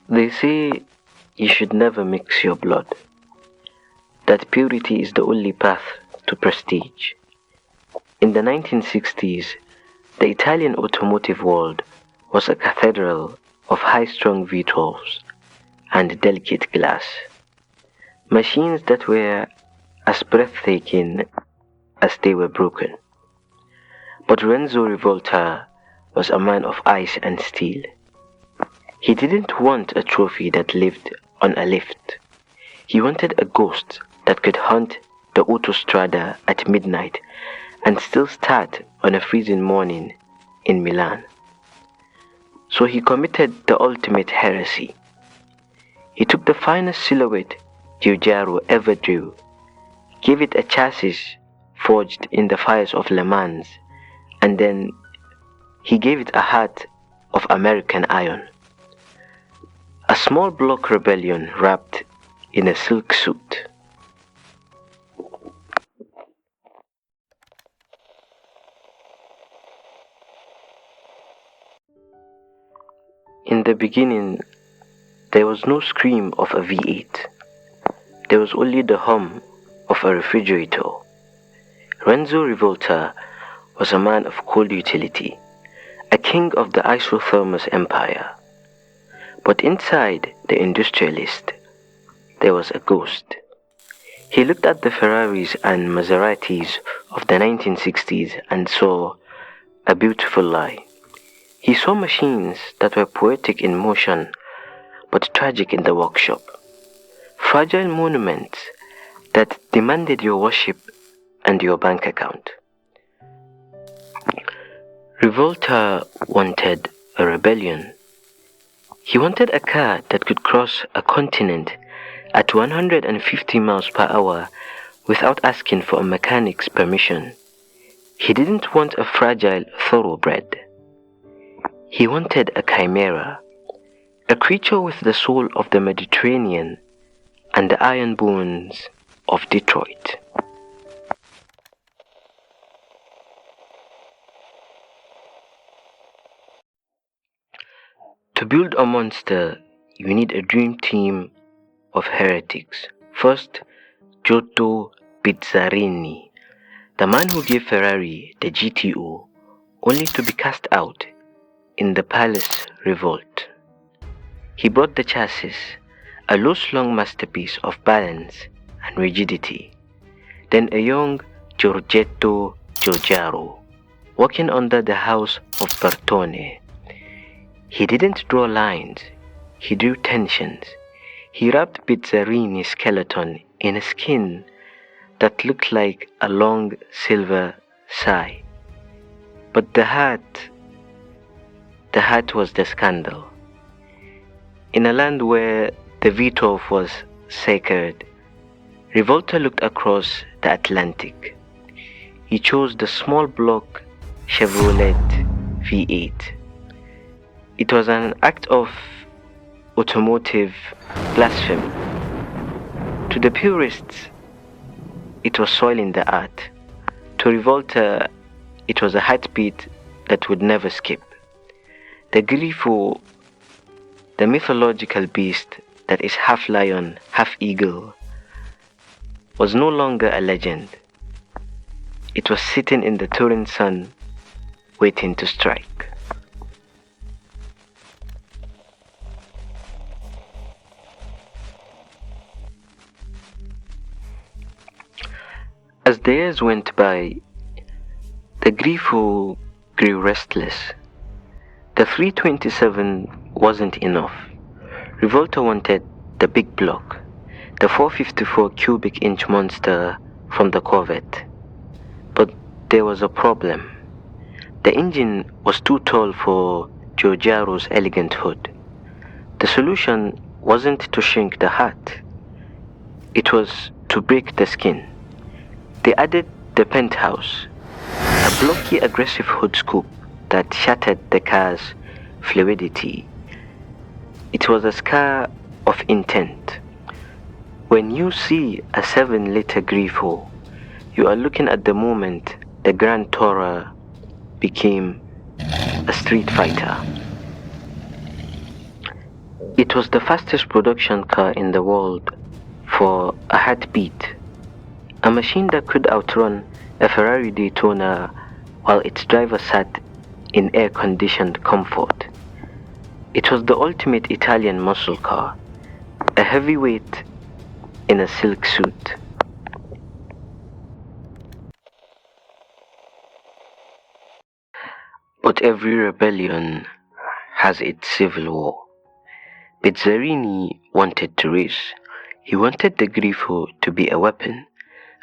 They say you should never mix your blood, that purity is the only path to prestige. In the 1960s, the Italian automotive world was a cathedral of high-strung V12s and delicate glass, machines that were as breathtaking as they were broken. But Renzo Rivolta was a man of ice and steel. He didn't want a trophy that lived on a lift. He wanted a ghost that could haunt the autostrada at midnight and still start on a freezing morning in Milan. So he committed the ultimate heresy. He took the finest silhouette Giugiaro ever drew, gave it a chassis forged in the fires of Le Mans, and then he gave it a heart of American iron. A small block rebellion wrapped in a silk suit. In the beginning, there was no scream of a V8. There was only the hum of a refrigerator. Renzo Rivolta was a man of cold utility, a king of the isothermos empire. But inside the industrialist, there was a ghost. He looked at the Ferraris and Maseratis of the 1960s and saw a beautiful lie. He saw machines that were poetic in motion, but tragic in the workshop. Fragile monuments that demanded your worship and your bank account. Rivolta wanted a rebellion. He wanted a car that could cross a continent at 150 miles per hour without asking for a mechanic's permission. He didn't want a fragile thoroughbred. He wanted a chimera, a creature with the soul of the Mediterranean and the iron bones of Detroit. To build a monster, you need a dream team of heretics. First, Giotto Bizzarrini, the man who gave Ferrari the GTO, only to be cast out in the Palace Revolt. He brought the chassis, a low-slung masterpiece of balance and rigidity. Then a young Giorgetto Giugiaro, walking under the house of Bertone. He didn't draw lines, he drew tensions. He wrapped Bizzarrini's skeleton in a skin that looked like a long silver sigh. But the heart was the scandal. In a land where the V12 was sacred, Rivolta looked across the Atlantic. He chose the small block Chevrolet V8. It was an act of automotive blasphemy. To the purists, it was soiling the art. To Rivolta, it was a heartbeat that would never skip. The Grifo, the mythological beast that is half lion, half eagle, was no longer a legend. It was sitting in the Turin sun, waiting to strike. As the years went by, the Grifo grew restless. The 327 wasn't enough. Rivolta wanted the big block, the 454 cubic inch monster from the Corvette. But there was a problem. The engine was too tall for Giugiaro's elegant hood. The solution wasn't to shrink the heart. It was to break the skin. They added the Penthouse, a blocky aggressive hood scoop that shattered the car's fluidity. It was a scar of intent. When you see a 7-liter Grifo, you are looking at the moment the Grand Tourer became a street fighter. It was the fastest production car in the world for a heartbeat, a machine that could outrun a Ferrari Daytona while its driver sat in air-conditioned comfort. It was the ultimate Italian muscle car, a heavyweight in a silk suit. But every rebellion has its civil war. Bizzarrini wanted to race. He wanted the Grifo to be a weapon,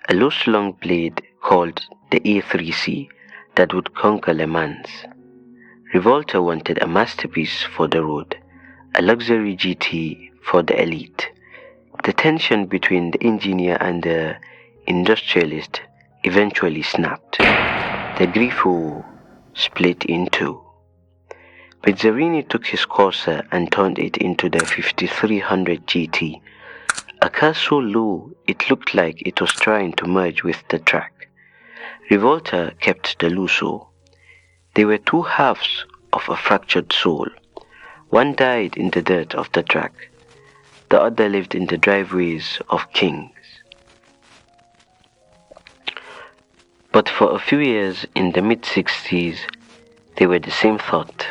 a loose long blade called the A3C that would conquer Le Mans. Rivolta wanted a masterpiece for the road, a luxury GT for the elite. The tension between the engineer and the industrialist eventually snapped. The Grifo split in two. Bizzarrini took his Corsa and turned it into the 5300 GT, a car so low it looked like it was trying to merge with the track. Rivolta kept the Lusso. They were two halves of a fractured soul. One died in the dirt of the track. The other lived in the driveways of kings. But for a few years in the mid-60s, they were the same thought.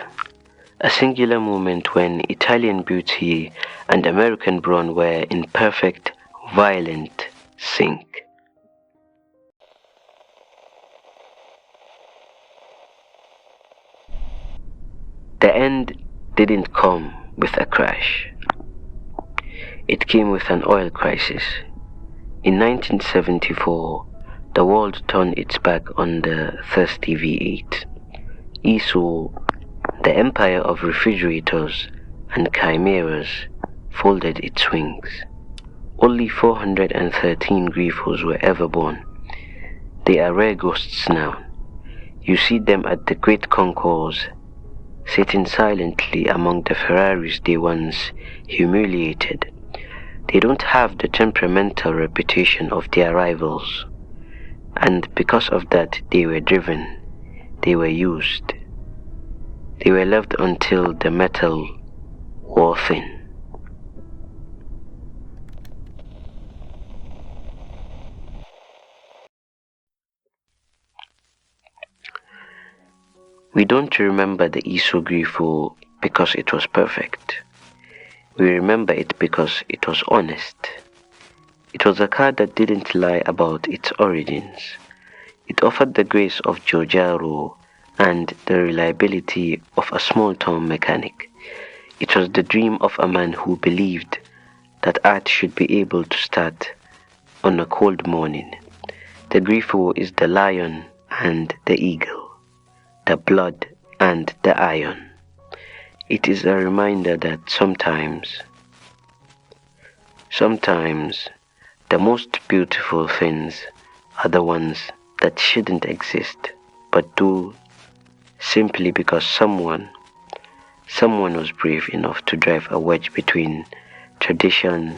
A singular moment when Italian beauty and American brawn were in perfect, violent sync. The end didn't come with a crash. It came with an oil crisis. In 1974, the world turned its back on the thirsty V8. Iso, the empire of refrigerators and chimeras, folded its wings. Only 413 Grifos were ever born. They are rare ghosts now. You see them at the great concourse, sitting silently among the Ferraris they once humiliated. They don't have the temperamental reputation of their rivals, and because of that they were driven, they were used. They were left until the metal wore thin. We don't remember the Iso Grifo because it was perfect. We remember it because it was honest. It was a car that didn't lie about its origins. It offered the grace of Giotto and the reliability of a small-town mechanic. It was the dream of a man who believed that art should be able to start on a cold morning. The Grifo is the lion and the eagle, the blood and the iron. It is a reminder that sometimes the most beautiful things are the ones that shouldn't exist, but do simply because someone was brave enough to drive a wedge between tradition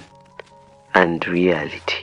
and reality.